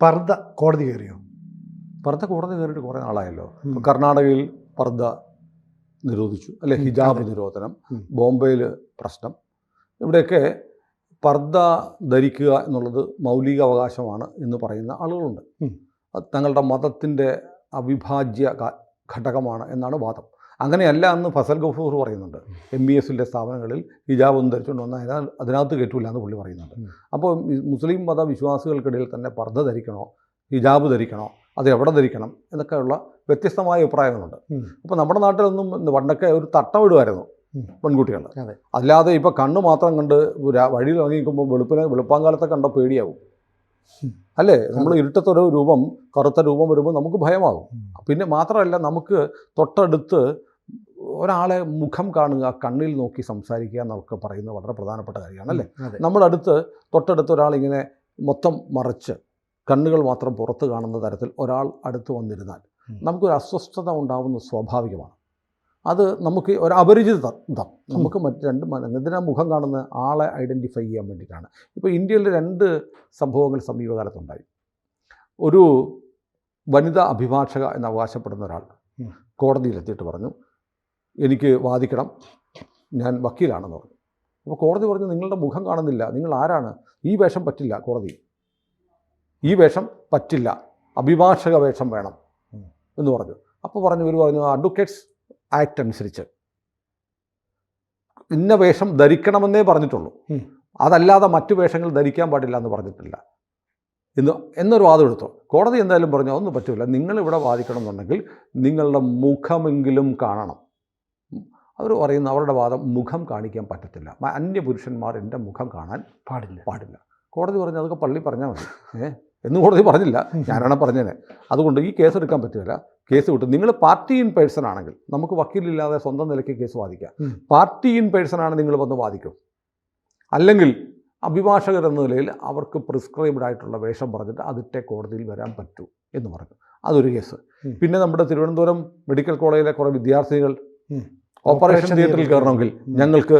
പർദ്ദ കോടതി കയറിയോ? പർദ്ദ കോടതി കയറിയിട്ട് കുറേ നാളായല്ലോ. ഇപ്പോൾ കർണാടകയിൽ പർദ്ദ നിരോധിച്ചു, അല്ലെ, ഹിജാബ് നിരോധനം. ബോംബെയിൽ പ്രശ്നം. ഇവിടെയൊക്കെ പർദ്ദ ധരിക്കുക എന്നുള്ളത് മൗലിക അവകാശമാണ് എന്ന് പറയുന്ന ആളുകളുണ്ട്. തങ്ങളുടെ മതത്തിൻ്റെ അവിഭാജ്യ ഘടകമാണ് എന്നാണ് വാദം. അങ്ങനെയല്ല എന്ന് ഫസൽ ഗഫൂർ പറയുന്നുണ്ട്. MBSൻ്റെ സ്ഥാപനങ്ങളിൽ ഹിജാബ് ഒന്നും ധരിച്ചുകൊണ്ട് വന്നാൽ അതിനകത്ത് കയറ്റില്ല എന്ന് പുള്ളി പറയുന്നുണ്ട്. അപ്പോൾ മുസ്ലിം മത വിശ്വാസികൾക്കിടയിൽ തന്നെ പർദ്ദ ധരിക്കണോ, ഹിജാബ് ധരിക്കണോ, അത് എവിടെ ധരിക്കണം എന്നൊക്കെയുള്ള വ്യത്യസ്തമായ അഭിപ്രായങ്ങളുണ്ട്. അപ്പോൾ നമ്മുടെ നാട്ടിലൊന്നും പണ്ടൊക്കെ ഒരു തട്ടം ഇടുമായിരുന്നു പെൺകുട്ടികൾ. അല്ലാതെ ഇപ്പോൾ കണ്ണ് മാത്രം കണ്ട് വഴിയിൽ ഇറങ്ങി നിൽക്കുമ്പോൾ വെളുപ്പാങ്കാലത്തെ കണ്ട പേടിയാവും, അല്ലേ? നമ്മൾ ഇരുട്ടത്തൊരു രൂപം, കറുത്ത രൂപം വരുമ്പോൾ നമുക്ക് ഭയമാകും. പിന്നെ മാത്രമല്ല, നമുക്ക് തൊട്ടടുത്ത് ഒരാളെ മുഖം കാണുക, കണ്ണിൽ നോക്കി സംസാരിക്കുക എന്നൊക്കെ പറയുന്നത് വളരെ പ്രധാനപ്പെട്ട കാര്യമാണ്, അല്ലേ? നമ്മുടെ തൊട്ടടുത്ത് ഒരാളിങ്ങനെ മൊത്തം മറച്ച് കണ്ണുകൾ മാത്രം പുറത്ത് കാണുന്ന തരത്തിൽ ഒരാൾ അടുത്ത് വന്നിരുന്നാൽ നമുക്കൊരു അസ്വസ്ഥത ഉണ്ടാവുന്നത് സ്വാഭാവികമാണ്. അത് നമുക്ക് ഒരു അപരിചിതം, നമുക്ക് എന്തിനാ മുഖം കാണുന്ന ആളെ ഐഡൻറ്റിഫൈ ചെയ്യാൻ വേണ്ടിയിട്ടാണ്. ഇപ്പോൾ ഇന്ത്യയിൽ 2 സംഭവങ്ങൾ സമീപകാലത്തുണ്ടായി. ഒരു വനിതാ അഭിഭാഷക എന്ന് അവകാശപ്പെടുന്ന ഒരാൾ കോടതിയിലെത്തിയിട്ട് പറഞ്ഞു, എനിക്ക് വാദിക്കണം, ഞാൻ വക്കീലാണെന്ന് പറഞ്ഞു. അപ്പോൾ കോടതി പറഞ്ഞു, നിങ്ങളുടെ മുഖം കാണുന്നില്ല, നിങ്ങൾ ആരാണ്? ഈ വേഷം പറ്റില്ല, കോടതി ഈ വേഷം പറ്റില്ല, അഭിഭാഷക വേഷം വേണം എന്ന് പറഞ്ഞു. അപ്പോൾ ഇവർ പറഞ്ഞു അഡ്വക്കേറ്റ്സ് ആക്ട് അനുസരിച്ച് ഇന്ന വേഷം ധരിക്കണമെന്നേ പറഞ്ഞിട്ടുള്ളൂ, അതല്ലാതെ മറ്റു വേഷങ്ങൾ ധരിക്കാൻ പാടില്ല എന്ന് പറഞ്ഞിട്ടില്ല എന്നൊരു വാദം എടുത്തു. കോടതി എന്തായാലും പറഞ്ഞു അതൊന്നും പറ്റില്ല, നിങ്ങളിവിടെ വാദിക്കണം എന്നുണ്ടെങ്കിൽ നിങ്ങളുടെ മുഖമെങ്കിലും കാണണം. അവർ പറയുന്ന അവരുടെ വാദം മുഖം കാണിക്കാൻ പറ്റത്തില്ല, അന്യപുരുഷന്മാർ എൻ്റെ മുഖം കാണാൻ പാടില്ല. കോടതി പറഞ്ഞു അതൊക്കെ പള്ളി പറഞ്ഞാൽ മതി, എന്ന് കോടതി പറഞ്ഞില്ല, ഞാനാണ് പറഞ്ഞേനെ. അതുകൊണ്ട് ഈ കേസ് എടുക്കാൻ പറ്റില്ല, കേസ് വിട്ടു. നിങ്ങൾ പാർട്ടി ഇൻ പേഴ്സൺ ആണെങ്കിൽ നമുക്ക് വക്കീലില്ലാതെ സ്വന്തം നിലയ്ക്ക് കേസ് വാദിക്കാം. പാർട്ടി ഇൻ പേഴ്സൺ ആണ് നിങ്ങൾ വന്ന് വാദിക്കും. അല്ലെങ്കിൽ അഭിഭാഷകർ എന്ന നിലയിൽ അവർക്ക് പ്രിസ്ക്രൈബ്ഡ് ആയിട്ടുള്ള വേഷം പറഞ്ഞിട്ട് അതിട്ടേ കോടതിയിൽ വരാൻ പറ്റൂ എന്ന് പറഞ്ഞു. അതൊരു കേസ്. പിന്നെ നമ്മുടെ തിരുവനന്തപുരം മെഡിക്കൽ കോളേജിലെ കുറേ വിദ്യാർത്ഥികൾ ഓപ്പറേഷൻ തിയേറ്ററിൽ കയറണമെങ്കിൽ ഞങ്ങൾക്ക്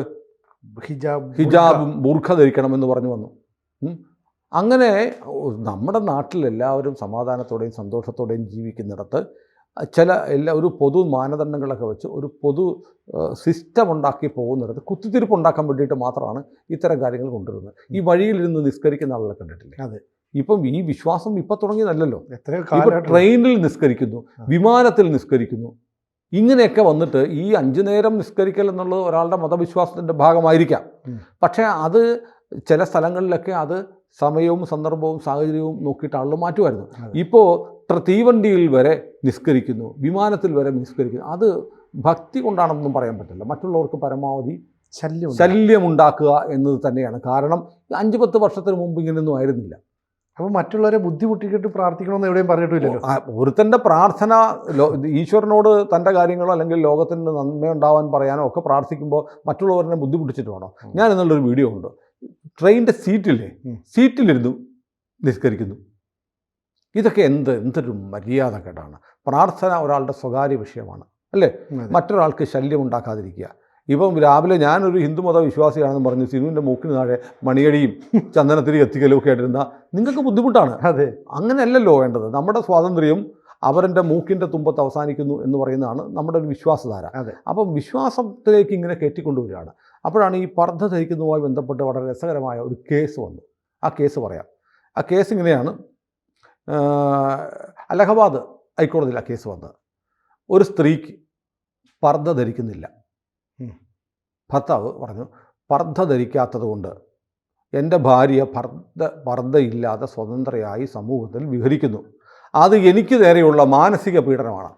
ഹിജാബും ബൂർഖ ധരിക്കണമെന്ന് പറഞ്ഞു വന്നു. അങ്ങനെ നമ്മുടെ നാട്ടിൽ എല്ലാവരും സമാധാനത്തോടെയും സന്തോഷത്തോടെയും ജീവിക്കുന്നിടത്ത് ഒരു പൊതു മാനദണ്ഡങ്ങളൊക്കെ വെച്ച് ഒരു പൊതു സിസ്റ്റം ഉണ്ടാക്കി പോകുന്നിടത്ത് കുത്തിത്തിരിപ്പ് ഉണ്ടാക്കാൻ വേണ്ടിയിട്ട് മാത്രമാണ് ഇത്തരം കാര്യങ്ങൾ കൊണ്ടുവരുന്നത്. ഈ വഴിയിലിരുന്ന് നിസ്കരിക്കുന്ന ആളുകളെ കണ്ടിട്ടില്ലേ? അതെ. ഇപ്പം ഈ വിശ്വാസം ഇപ്പം തുടങ്ങിയതല്ലല്ലോ. ട്രെയിനിൽ നിസ്കരിക്കുന്നു, വിമാനത്തിൽ നിസ്കരിക്കുന്നു, ഇങ്ങനെയൊക്കെ വന്നിട്ട് ഈ 5 നേരം നിസ്കരിക്കൽ എന്നുള്ളത് ഒരാളുടെ മതവിശ്വാസത്തിൻ്റെ ഭാഗമായിരിക്കാം. പക്ഷേ അത് ചില സ്ഥലങ്ങളിലൊക്കെ അത് സമയവും സന്ദർഭവും സാഹചര്യവും നോക്കിയിട്ട് ആളുകൾ മാറ്റുമായിരുന്നു. ഇപ്പോൾ തീവണ്ടിയിൽ വരെ നിസ്കരിക്കുന്നു, വിമാനത്തിൽ വരെ നിസ്കരിക്കുന്നു. അത് ഭക്തി കൊണ്ടാണെന്നൊന്നും പറയാൻ പറ്റില്ല. മറ്റുള്ളവർക്ക് പരമാവധി ശല്യമുണ്ടാക്കുക എന്നത് തന്നെയാണ്. കാരണം 5-10 വർഷത്തിന് മുമ്പ് ഇങ്ങനെയൊന്നും ആയിരുന്നില്ല. അപ്പോൾ മറ്റുള്ളവരെ ബുദ്ധിമുട്ടിക്കിട്ട് പ്രാർത്ഥിക്കണമെന്ന് എവിടെയും പറഞ്ഞിട്ടില്ലല്ലോ. ഒരുത്തൻ്റെ പ്രാർത്ഥന ഈശ്വരനോട് തൻ്റെ കാര്യങ്ങളോ അല്ലെങ്കിൽ ലോകത്തിന് നന്മയുണ്ടാവാൻ പറയാനോ ഒക്കെ പ്രാർത്ഥിക്കുമ്പോൾ മറ്റുള്ളവരെ ബുദ്ധിമുട്ടിച്ചിട്ട് വേണോ? ഞാൻ എന്നുള്ളൊരു വീഡിയോ ഉണ്ട്. ട്രെയിനിൻ്റെ സീറ്റിലിരുന്നു നിസ്കരിക്കുന്നു. ഇതൊക്കെ എന്തൊരു മര്യാദക്കേടാണ്. പ്രാർത്ഥന ഒരാളുടെ സ്വകാര്യ വിഷയമാണ്, അല്ലേ? മറ്റൊരാൾക്ക് ശല്യം ഉണ്ടാക്കാതിരിക്കുക. ഇപ്പം രാവിലെ ഞാനൊരു ഹിന്ദുമത വിശ്വാസിയാണെന്ന് പറഞ്ഞ് സിനുവിൻ്റെ മൂക്കിന് താഴെ മണിയടിയും ചന്ദനത്തിരി എത്തിക്കലും ഒക്കെ ആയിട്ടിരുന്നാൽ നിങ്ങൾക്ക് ബുദ്ധിമുട്ടാണ്. അതെ, അങ്ങനെയല്ലല്ലോ വേണ്ടത്. നമ്മുടെ സ്വാതന്ത്ര്യം അവരുടെ മൂക്കിൻ്റെ തുമ്പത്ത് അവസാനിക്കുന്നു എന്ന് പറയുന്നതാണ് നമ്മുടെ ഒരു വിശ്വാസധാര. അതെ. അപ്പം വിശ്വാസത്തിലേക്ക് ഇങ്ങനെ കയറ്റിക്കൊണ്ടുവരികയാണ്. അപ്പോഴാണ് ഈ പർദ്ദ ധരിക്കുന്നതുമായി ബന്ധപ്പെട്ട് വളരെ രസകരമായ ഒരു കേസ് വന്നു. ആ കേസ് പറയാം. ആ കേസ് ഇങ്ങനെയാണ്. അലഹബാദ് ഹൈക്കോടതിയിൽ ആ കേസ് വന്നത്. ഒരു സ്ത്രീക്ക് പർദ്ദ ധരിക്കുന്നില്ല. ഭർത്താവ് പറഞ്ഞു പർദ്ദ ധരിക്കാത്തത് കൊണ്ട് എൻ്റെ ഭാര്യ പർദ്ദയില്ലാതെ സ്വതന്ത്രയായി സമൂഹത്തിൽ വിഹരിക്കുന്നു, അത് എനിക്ക് നേരെയുള്ള മാനസിക പീഡനമാണ്,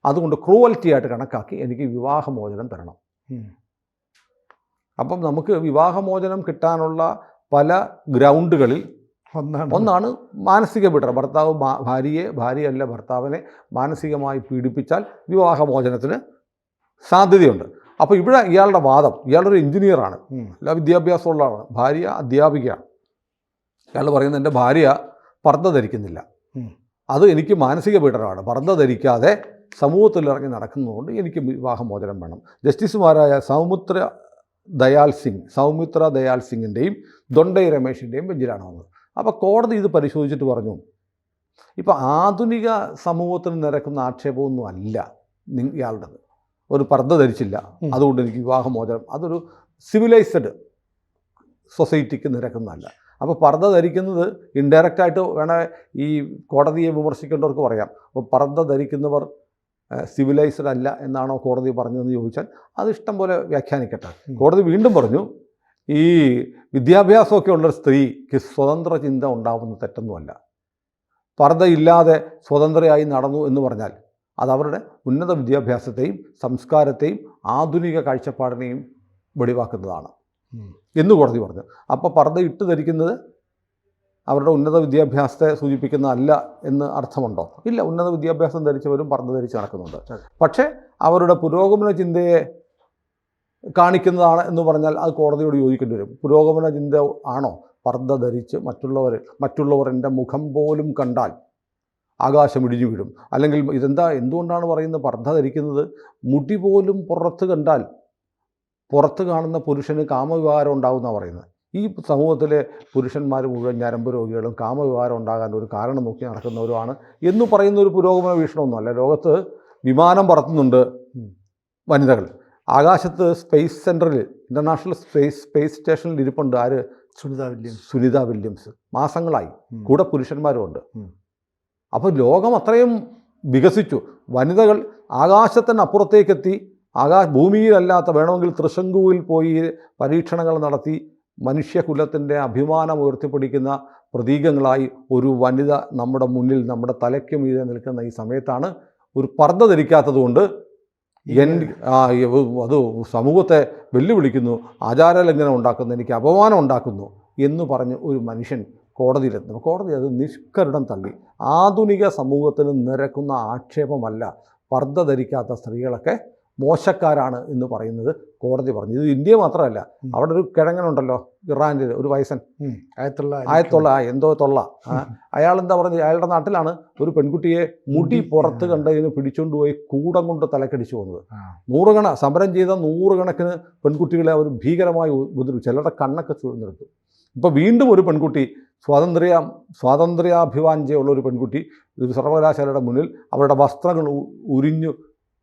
അതുകൊണ്ട് ക്രൂവൽറ്റി ആയിട്ട് കണക്കാക്കി എനിക്ക് വിവാഹമോചനം തരണം. അപ്പം നമുക്ക് വിവാഹമോചനം കിട്ടാനുള്ള പല ഗ്രൗണ്ടുകളിൽ ഒന്നാണ് മാനസിക പീഡനം. ഭർത്താവ് ഭാര്യയല്ല ഭർത്താവിനെ മാനസികമായി പീഡിപ്പിച്ചാൽ വിവാഹമോചനത്തിന് സാധ്യതയുണ്ട്. അപ്പോൾ ഇവിടെ ഇയാളുടെ വാദം, ഇയാളൊരു എഞ്ചിനീയറാണ്, എല്ലാ വിദ്യാഭ്യാസമുള്ള ആളാണ്, ഭാര്യ അധ്യാപികയാണ്. ഇയാൾ പറയുന്നത് എൻ്റെ ഭാര്യ പർദ്ദ ധരിക്കുന്നില്ല, അത് എനിക്ക് മാനസിക പീഡനമാണ്, പർദ്ദ ധരിക്കാതെ സമൂഹത്തിൽ ഇറങ്ങി നടക്കുന്നതുകൊണ്ട് എനിക്ക് വിവാഹമോചനം വേണം. ജസ്റ്റിസുമാരായ സൗമിത്ര ദയാൽ സിംഗിൻ്റെയും ദൊണ്ടൈ രമേശിൻ്റെയും ബെഞ്ചിലാണ് വന്നത്. അപ്പോൾ കോടതി ഇത് പരിശോധിച്ചിട്ട് പറഞ്ഞു ഇപ്പോൾ ആധുനിക സമൂഹത്തിന് നിരക്കുന്ന ആക്ഷേപമൊന്നും അല്ല ഇയാളുടേത്. ഒരു പർദ്ദ ധരിച്ചില്ല, അതുകൊണ്ട് എനിക്ക് വിവാഹമോചനം, അതൊരു സിവിലൈസ്ഡ് സൊസൈറ്റിക്ക് നിരക്കുന്നതല്ല. അപ്പോൾ പർദ്ദ ധരിക്കുന്നത് ഇൻഡയറക്റ്റായിട്ട് വേണേൽ ഈ കോടതിയെ വിമർശിക്കേണ്ടവർക്ക് പറയാം. അപ്പോൾ പർദ്ദ ധരിക്കുന്നവർ സിവിലൈസ്ഡ് അല്ല എന്നാണോ കോടതി പറഞ്ഞതെന്ന് ചോദിച്ചാൽ അത് ഇഷ്ടം പോലെ വ്യാഖ്യാനിക്കട്ടെ. കോടതി വീണ്ടും പറഞ്ഞു, ഈ വിദ്യാഭ്യാസമൊക്കെ ഉള്ളൊരു സ്ത്രീക്ക് സ്വതന്ത്ര ചിന്ത ഉണ്ടാവുന്ന തെറ്റൊന്നുമല്ല. പർദ്ദയില്ലാതെ സ്വതന്ത്രയായി നടന്നു എന്ന് പറഞ്ഞാൽ അത് അവരുടെ ഉന്നത വിദ്യാഭ്യാസത്തെയും സംസ്കാരത്തെയും ആധുനിക കാഴ്ചപ്പാടിനെയും വെളിവാക്കുന്നതാണ് എന്ന് കോടതി പറഞ്ഞു. അപ്പോൾ പർദ്ദ ഇട്ട് ധരിക്കുന്നത് അവരുടെ ഉന്നത വിദ്യാഭ്യാസത്തെ സൂചിപ്പിക്കുന്നതല്ല എന്ന് അർത്ഥമുണ്ടോ? ഇല്ല, ഉന്നത വിദ്യാഭ്യാസം ധരിച്ചവരും പർദ്ദ ധരിച്ച് നടക്കുന്നുണ്ട്. പക്ഷേ അവരുടെ പുരോഗമന ചിന്തയെ കാണിക്കുന്നതാണ് എന്ന് പറഞ്ഞാൽ അത് കോടതിയോട് യോജിക്കേണ്ടി വരും. പുരോഗമന ചിന്ത ആണോ പർദ്ദ ധരിച്ച് മറ്റുള്ളവർ എൻ്റെ മുഖം പോലും കണ്ടാൽ ആകാശം ഇടിഞ്ഞു വീഴും? അല്ലെങ്കിൽ എന്തുകൊണ്ടാണ് പറയുന്നത് പർദ്ദ ധരിക്കുന്നത്? മുടി പോലും പുറത്ത് കണ്ടാൽ പുറത്ത് കാണുന്ന പുരുഷന് കാമവികാരം ഉണ്ടാകുമെന്നാണ് പറയുന്നത്. ഈ സമൂഹത്തിലെ പുരുഷന്മാർ മുഴുവൻ ഞരമ്പ് രോഗികളും കാമവികാരം ഉണ്ടാകാൻ ഒരു കാരണം നോക്കി നടക്കുന്നവരുമാണ് എന്ന് പറയുന്ന ഒരു പുരോഗമന വീക്ഷണമൊന്നുമല്ല. ലോകത്ത് വിമാനം പറത്തുന്നുണ്ട് വനിതകൾ. ആകാശത്ത് സ്പേസ് സെൻറ്ററിൽ ഇൻ്റർനാഷണൽ സ്പേസ് സ്റ്റേഷനിൽ ഇരിപ്പുണ്ട് ആര്? സുനിത വില്യംസ്. മാസങ്ങളായി. കൂടെ പുരുഷന്മാരുമുണ്ട്. അപ്പോൾ ലോകം അത്രയും വികസിച്ചു. വനിതകൾ ആകാശത്തിനപ്പുറത്തേക്കെത്തി, ഭൂമിയിലല്ലാത്ത വേണമെങ്കിൽ തൃശങ്കുവിൽ പോയി പരീക്ഷണങ്ങൾ നടത്തി മനുഷ്യകുലത്തിൻ്റെ അഭിമാനം ഉയർത്തിപ്പിടിക്കുന്ന പ്രതീകങ്ങളായി ഒരു വനിത നമ്മുടെ മുന്നിൽ, നമ്മുടെ തലയ്ക്ക് മീതെ നിൽക്കുന്ന ഈ സമയത്താണ് ഒരു പർദ്ദ ധരിക്കാത്തത് കൊണ്ട് അത് സമൂഹത്തെ വെല്ലുവിളിക്കുന്നു, ആചാരലംഘനം ഉണ്ടാക്കുന്നു, എനിക്ക് അപമാനം ഉണ്ടാക്കുന്നു എന്ന് പറഞ്ഞ് ഒരു മനുഷ്യൻ കോടതിയിലെത്തുന്നു. കോടതി അത് നിഷ്കരുണം തള്ളി. ആധുനിക സമൂഹത്തിന് നിരക്കുന്ന ആക്ഷേപമല്ല പർദ്ദ ധരിക്കാത്ത സ്ത്രീകളൊക്കെ മോശക്കാരാണ് എന്ന് പറയുന്നത് കോടതി പറഞ്ഞു. ഇത് ഇന്ത്യ മാത്രമല്ല, അവിടെ ഒരു കിഴങ്ങനുണ്ടല്ലോ ഇറാനിൽ, ഒരു വയസ്സൻ, അയാളെന്താ പറഞ്ഞത്? അയാളുടെ നാട്ടിലാണ് ഒരു പെൺകുട്ടിയെ മുടി പുറത്ത് കണ്ടതിന് പിടിച്ചുകൊണ്ടുപോയി കൂടം കൊണ്ട് തലക്കടിച്ചു പോകുന്നത്. സമരം ചെയ്ത നൂറുകണക്കിന് പെൺകുട്ടികളെ അവർ ഭീകരമായി ഉപദ്രവിച്ചു. ചിലരുടെ കണ്ണൊക്കെ ചുഴന്നെടുത്തു. ഇപ്പോൾ വീണ്ടും ഒരു പെൺകുട്ടി, സ്വാതന്ത്ര്യാഭിവാഞ്ചയുള്ള ഒരു പെൺകുട്ടി സർവകലാശാലയുടെ മുന്നിൽ അവരുടെ വസ്ത്രങ്ങൾ ഉരിഞ്ഞു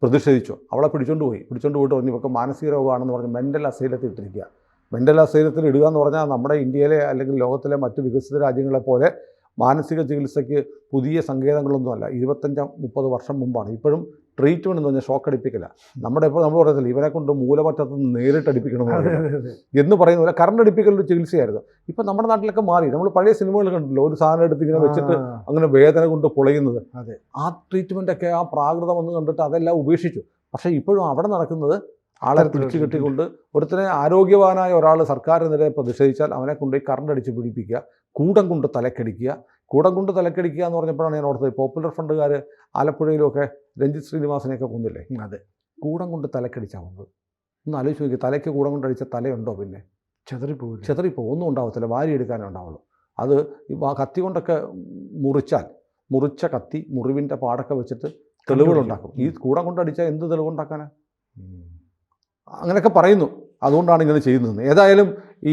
പ്രതിഷേധിച്ചു. അവളെ പിടിച്ചുകൊണ്ട് പോയിട്ട് പറഞ്ഞു ഇവർക്ക് മാനസിക രോഗമാണെന്ന് പറഞ്ഞ് മെൻ്റൽ അസൈലത്തിൽ ഇട്ടിരിക്കുക. മെൻ്റൽ അസൈലത്തിൽ ഇടുക എന്ന് പറഞ്ഞാൽ നമ്മുടെ ഇന്ത്യയിലെ അല്ലെങ്കിൽ ലോകത്തിലെ മറ്റ് വികസിത രാജ്യങ്ങളെ പോലെ മാനസിക ചികിത്സയ്ക്ക് പുതിയ സങ്കേതങ്ങളൊന്നുമല്ല. 25-30 വർഷം മുമ്പാണ്. ഇപ്പോഴും ട്രീറ്റ്മെൻറ്റ് എന്ന് പറഞ്ഞാൽ ഷോക്ക് അടിപ്പിക്കില്ല. നമ്മൾ പറയത്തില്ല ഇവരെ കൊണ്ട് മൂലമറ്റത്ത് നിന്ന് നേരിട്ട് അടിപ്പിക്കണമെന്ന് എന്ന് പറയുന്ന പോലെ കറണ്ട് അടിപ്പിക്കലൊരു ചികിത്സയായിരുന്നു. ഇപ്പം നമ്മുടെ നാട്ടിലൊക്കെ മാറി. നമ്മൾ പഴയ സിനിമകൾ കണ്ടല്ലോ, ഒരു സാധനം എടുത്ത് ഇങ്ങനെ വെച്ചിട്ട് അങ്ങനെ വേദന കൊണ്ട് പൊളയുന്നത്. ആ ട്രീറ്റ്മെൻറ്റൊക്കെ ആ പ്രാകൃതം എന്ന് കണ്ടിട്ട് അതെല്ലാം ഉപേക്ഷിച്ചു. പക്ഷേ ഇപ്പോഴും അവിടെ നടക്കുന്നത് ആളെ പിടിച്ചു കെട്ടിക്കൊണ്ട് ഒരുത്തനെ ആരോഗ്യവാനായ ഒരാൾ സർക്കാരിനെതിരെ പ്രതിഷേധിച്ചാൽ അവനെ കൊണ്ടുപോയി കറണ്ട് അടിച്ച് പിടിപ്പിക്കുക, കൂടം കൊണ്ട് തലക്കടിക്കുക എന്ന് പറഞ്ഞപ്പോഴാണ് ഞാൻ ഓർത്തത് പോപ്പുലർ ഫണ്ടുകാർ ആലപ്പുഴയിലൊക്കെ രഞ്ജിത്ത് ശ്രീനിവാസനെയൊക്കെ കൊന്നില്ലേ? അതെ, കൂടം കൊണ്ട് തലക്കടിച്ചാവുന്നത്. ഒന്ന് ആലോചിച്ച് നോക്കി, തലയ്ക്ക് കൂടം കൊണ്ടടിച്ച തലയുണ്ടോ? പിന്നെ ചെതറിപ്പോവും, ഒന്നും ഉണ്ടാവത്തില്ല, വാരിയെടുക്കാനേ ഉണ്ടാവുള്ളൂ. അത് കത്തി കൊണ്ടൊക്കെ മുറിച്ച കത്തി മുറിവിൻ്റെ പാടൊക്കെ വെച്ചിട്ട് തെളിവുകളുണ്ടാക്കും. ഈ കൂടം കൊണ്ടടിച്ചാൽ എന്ത് തെളിവുണ്ടാക്കാനാണ്? അങ്ങനെയൊക്കെ പറയുന്നു. അതുകൊണ്ടാണ് ഇങ്ങനെ ചെയ്യുന്നത്. ഏതായാലും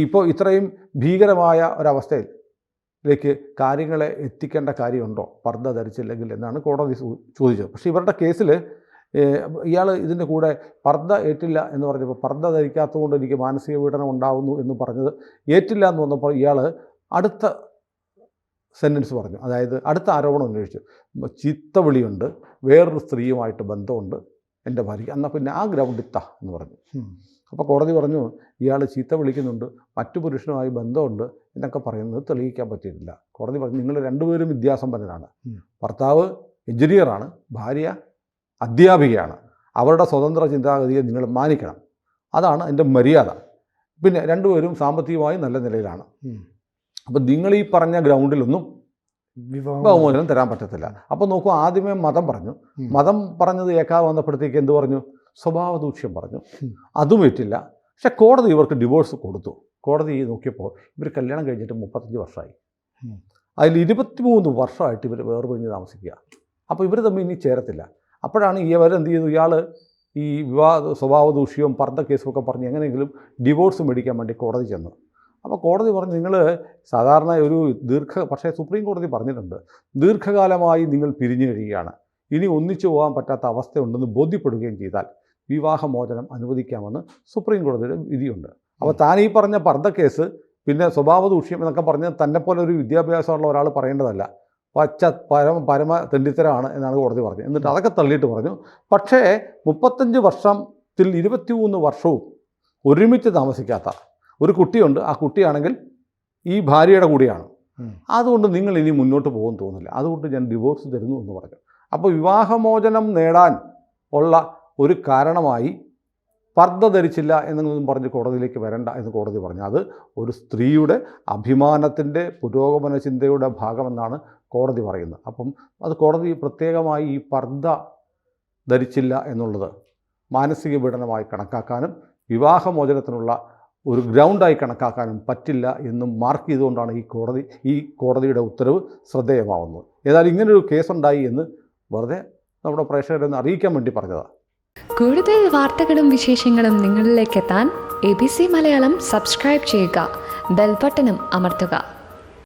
ഇപ്പോൾ ഇത്രയും ഭീകരമായ ഒരവസ്ഥയിലേക്ക് കാര്യങ്ങളെ എത്തിക്കേണ്ട കാര്യമുണ്ടോ പർദ്ദ ധരിച്ചില്ലെങ്കിൽ എന്നാണ് കോടതി ചോദിച്ചത്. പക്ഷേ ഇവരുടെ കേസിൽ ഇയാൾ ഇതിൻ്റെ കൂടെ പർദ്ദ ഏറ്റില്ല എന്ന് പറഞ്ഞപ്പോൾ പർദ്ദ ധരിക്കാത്തതുകൊണ്ട് എനിക്ക് മാനസിക പീഡനം ഉണ്ടാകുന്നു എന്ന് പറഞ്ഞത് ഏറ്റില്ല എന്ന് വന്നപ്പോൾ ഇയാൾ അടുത്ത സെൻറ്റൻസ് പറഞ്ഞു. അതായത് അടുത്ത ആരോപണം ഉന്നയിച്ചു, ചീത്തവിളിയുണ്ട്, വേറൊരു സ്ത്രീയുമായിട്ട് ബന്ധമുണ്ട് എൻ്റെ ഭാര്യ, എന്നാൽ പിന്നെ ആ ഗ്രൗണ്ടിത്ത എന്ന് പറഞ്ഞു. അപ്പോൾ കോടതി പറഞ്ഞു ഇയാൾ ചീത്ത വിളിക്കുന്നുണ്ട്, മറ്റു പുരുഷനുമായി ബന്ധമുണ്ട് എന്നൊക്കെ പറയുന്നത് തെളിയിക്കാൻ പറ്റിയിട്ടില്ല. കോടതി പറഞ്ഞു നിങ്ങൾ രണ്ടുപേരും വിദ്യാസമ്പന്നരാണ്. ഭർത്താവ് എഞ്ചിനീയറാണ്, ഭാര്യ അധ്യാപികയാണ്. അവരുടെ സ്വതന്ത്ര ചിന്താഗതിയെ നിങ്ങൾ മാനിക്കണം, അതാണ് എൻ്റെ മര്യാദ. പിന്നെ രണ്ടുപേരും സാമ്പത്തികമായി നല്ല നിലയിലാണ്. അപ്പം നിങ്ങൾ ഈ പറഞ്ഞ ഗ്രൗണ്ടിലൊന്നും വിവാഹമോചനം തരാൻ പറ്റത്തില്ല. അപ്പോൾ നോക്കൂ, ആദ്യമേ മതം പറഞ്ഞത് ഏക്കാതെ വന്നപ്പോഴത്തേക്ക് എന്ത് പറഞ്ഞു? സ്വഭാവ ദൂഷ്യം പറഞ്ഞു. അതും ഏറ്റില്ല. പക്ഷെ കോടതി ഇവർക്ക് ഡിവോഴ്സ് കൊടുത്തു. കോടതി നോക്കിയപ്പോൾ ഇവർ കല്യാണം കഴിഞ്ഞിട്ട് 35 വർഷമായി. അതിൽ 23 വർഷമായിട്ട് ഇവർ വേർപിരിഞ്ഞ് താമസിക്കുക. അപ്പോൾ ഇവർ തമ്മിൽ ഇനി ചേരത്തില്ല. അപ്പോഴാണ് ഇവരെന്ത് ചെയ്തു, ഇയാൾ ഈ സ്വഭാവ ദൂഷ്യവും പർദ്ദ കേസും ഒക്കെ പറഞ്ഞ് എങ്ങനെയെങ്കിലും ഡിവോഴ്സ് മേടിക്കാൻ വേണ്ടി കോടതി ചെന്നു. അപ്പോൾ കോടതി പറഞ്ഞു നിങ്ങൾ സാധാരണ ഒരു പക്ഷേ സുപ്രീം കോടതി പറഞ്ഞിട്ടുണ്ട് ദീർഘകാലമായി നിങ്ങൾ പിരിഞ്ഞു കഴിയുകയാണ്, ഇനി ഒന്നിച്ചു പോകാൻ പറ്റാത്ത അവസ്ഥയുണ്ടെന്ന് ബോധ്യപ്പെടുകയും ചെയ്താൽ വിവാഹമോചനം അനുവദിക്കാമെന്ന് സുപ്രീം കോടതിയുടെ വിധിയുണ്ട്. അപ്പോൾ താൻ ഈ പറഞ്ഞ പർദ്ദ കേസ് പിന്നെ സ്വഭാവ ദൂഷ്യം എന്നൊക്കെ പറഞ്ഞ് തന്നെപ്പോലെ ഒരു വിദ്യാഭ്യാസമുള്ള ഒരാൾ പറയേണ്ടതല്ല, പരമ തെണ്ടിത്തരമാണ് എന്നാണ് കോടതി പറഞ്ഞത്. എന്നിട്ട് അതൊക്കെ തള്ളിയിട്ട് പറഞ്ഞു പക്ഷേ 35 വർഷത്തിൽ 23 വർഷവും ഒരുമിച്ച് താമസിക്കാത്ത ഒരു കുട്ടിയുണ്ട്, ആ കുട്ടിയാണെങ്കിൽ ഈ ഭാര്യയുടെ കൂടെയാണ്, അതുകൊണ്ട് നിങ്ങൾ ഇനി മുന്നോട്ട് പോകുമെന്ന് തോന്നുന്നില്ല, അതുകൊണ്ട് ഞാൻ ഡിവോഴ്സ് തരുന്നു എന്ന് പറഞ്ഞു. അപ്പോൾ വിവാഹമോചനം നേടാൻ ഉള്ള ഒരു കാരണമായി പർദ്ദ ധരിച്ചില്ല എന്നൊന്നും പറഞ്ഞ് കോടതിയിലേക്ക് വരണ്ട എന്ന് കോടതി പറഞ്ഞു. അത് ഒരു സ്ത്രീയുടെ അഭിമാനത്തിൻ്റെ പുരോഗമന ചിന്തയുടെ ഭാഗമെന്നാണ് കോടതി പറയുന്നത്. അപ്പം അത് കോടതി പ്രത്യേകമായി ഈ പർദ്ദ ധരിച്ചില്ല എന്നുള്ളത് മാനസിക പീഡനമായി കണക്കാക്കാനും വിവാഹമോചനത്തിനുള്ള ഒരു ഗ്രൗണ്ടായി കണക്കാക്കാനും പറ്റില്ല എന്നും മാർക്ക് ചെയ്തുകൊണ്ടാണ് ഈ കോടതിയുടെ ഉത്തരവ് ശ്രദ്ധേയമാവുന്നത്. ഏതായാലും ഇങ്ങനൊരു കേസുണ്ടായി എന്ന് വെറുതെ നമ്മുടെ പ്രേക്ഷകരെ ഒന്ന് അറിയിക്കാൻ വേണ്ടി പറഞ്ഞതാണ്. കൂടുതൽ വാർത്തകളും വിശേഷങ്ങളും നിങ്ങളിലേക്ക് എത്താൻ ABC മലയാളം സബ്സ്ക്രൈബ് ചെയ്യുക, ബെൽ ബട്ടണും അമർത്തുക.